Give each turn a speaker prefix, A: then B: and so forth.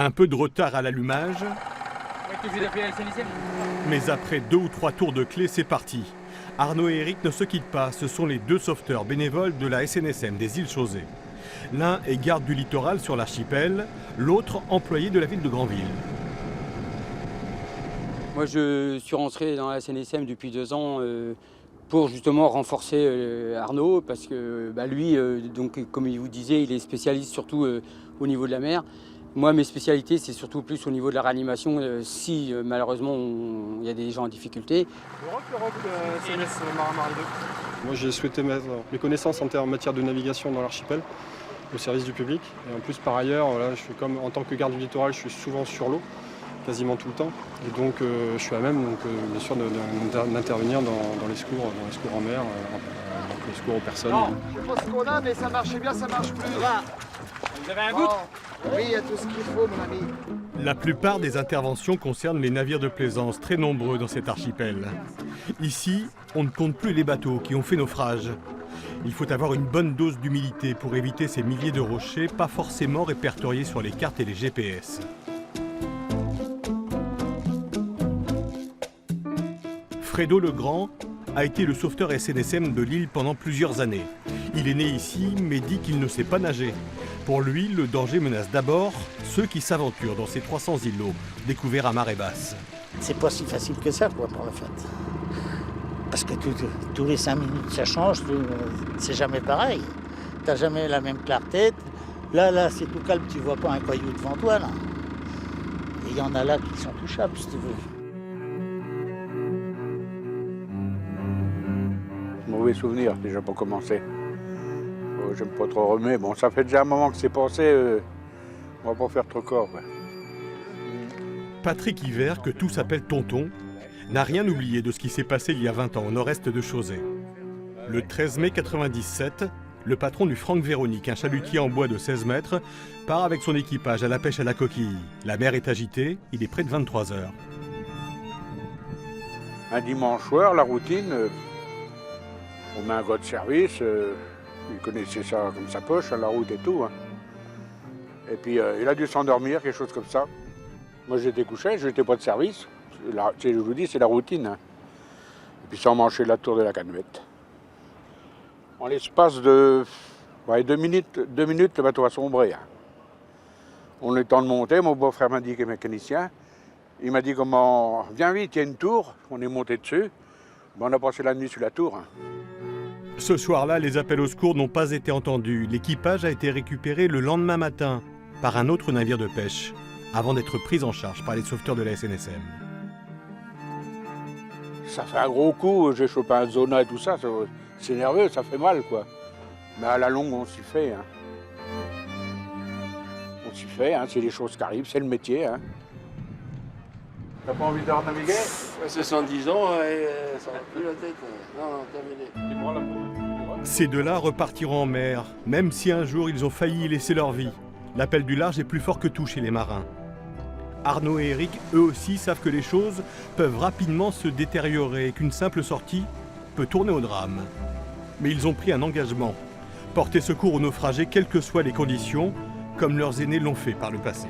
A: Un peu de retard à l'allumage, mais après 2 ou 3 tours de clé, c'est parti. Arnaud et Eric ne se quittent pas, ce sont les 2 sauveteurs bénévoles de la SNSM des îles Chausey. L'un est garde du littoral sur l'archipel, l'autre employé de la ville de Granville.
B: Moi je suis rentré dans la SNSM depuis 2 ans pour justement renforcer Arnaud parce que lui, donc, comme il vous disait, il est spécialiste surtout au niveau de la mer. Moi mes spécialités c'est surtout plus au niveau de la réanimation si malheureusement il y a des gens en difficulté.
C: L'Europe de CNS Marin 2.
D: Moi j'ai souhaité mettre mes connaissances en matière de navigation dans l'archipel au service du public. Et en plus par ailleurs, voilà, je suis comme en tant que garde du littoral, je suis souvent sur l'eau, quasiment tout le temps. Et donc je suis à même bien sûr d'intervenir dans les secours en mer, donc les secours aux personnes.
C: Non, je sais pas ce qu'on a, mais ça marchait bien, ça marche plus. Là.
B: Vous avez un bout?
C: Oui, il y a tout ce qu'il faut, mon ami.
A: La plupart des interventions concernent les navires de plaisance, très nombreux dans cet archipel. Ici, on ne compte plus les bateaux qui ont fait naufrage. Il faut avoir une bonne dose d'humilité pour éviter ces milliers de rochers, pas forcément répertoriés sur les cartes et les GPS. Fredo Legrand a été le sauveteur SNSM de l'île pendant plusieurs années. Il est né ici, mais dit qu'il ne sait pas nager. Pour lui, le danger menace d'abord ceux qui s'aventurent dans ces 300 îlots, découverts à marée basse.
E: C'est pas si facile que ça, pour la fête. Parce que tous les 5 minutes, ça change, c'est jamais pareil. T'as jamais la même clarté. Là, c'est tout calme, tu vois pas un caillou devant toi, là. Et il y en a là qui sont touchables, si tu veux.
F: Mauvais souvenir, déjà pour commencer. J'aime pas trop remuer. Bon, ça fait déjà un moment que c'est passé, on va pas faire trop corps.
A: Patrick Hiver, que tous appellent Tonton, n'a rien oublié de ce qui s'est passé il y a 20 ans au nord-est de Chausey. Le 13 mai 97, le patron du Franck Véronique, un chalutier en bois de 16 mètres, part avec son équipage à la pêche à la coquille. La mer est agitée, il est près de 23 heures.
F: Un dimanche soir, la routine, on met un gars de service, il connaissait ça comme sa poche, la route et tout. Hein. Et puis il a dû s'endormir, quelque chose comme ça. Moi j'étais couché, je n'étais pas de service. Je vous dis, c'est la routine. Hein. Et puis ça, on manchait la tour de la Canevette. En l'espace de 2 minutes, le bateau a sombré. Hein. On a eu le temps de monter, mon beau-frère m'a dit qu'il est mécanicien. Il m'a dit comment, viens vite, il y a une tour, on est monté dessus. On a passé la nuit sur la tour. Hein.
A: Ce soir-là, les appels au secours n'ont pas été entendus. L'équipage a été récupéré le lendemain matin par un autre navire de pêche, avant d'être pris en charge par les sauveteurs de la SNSM.
F: Ça fait un gros coup, j'ai chopé un zona et tout ça, c'est nerveux, ça fait mal quoi. Mais à la longue, on s'y fait. Hein. On s'y fait, hein, c'est les choses qui arrivent, c'est le métier. Hein. T'as pas envie de naviguer?
G: 70 ans et ça va plus la tête. Non, terminé.
A: Ces deux-là repartiront en mer, même si un jour ils ont failli y laisser leur vie. L'appel du large est plus fort que tout chez les marins. Arnaud et Eric, eux aussi, savent que les choses peuvent rapidement se détériorer et qu'une simple sortie peut tourner au drame. Mais ils ont pris un engagement, porter secours aux naufragés quelles que soient les conditions, comme leurs aînés l'ont fait par le passé.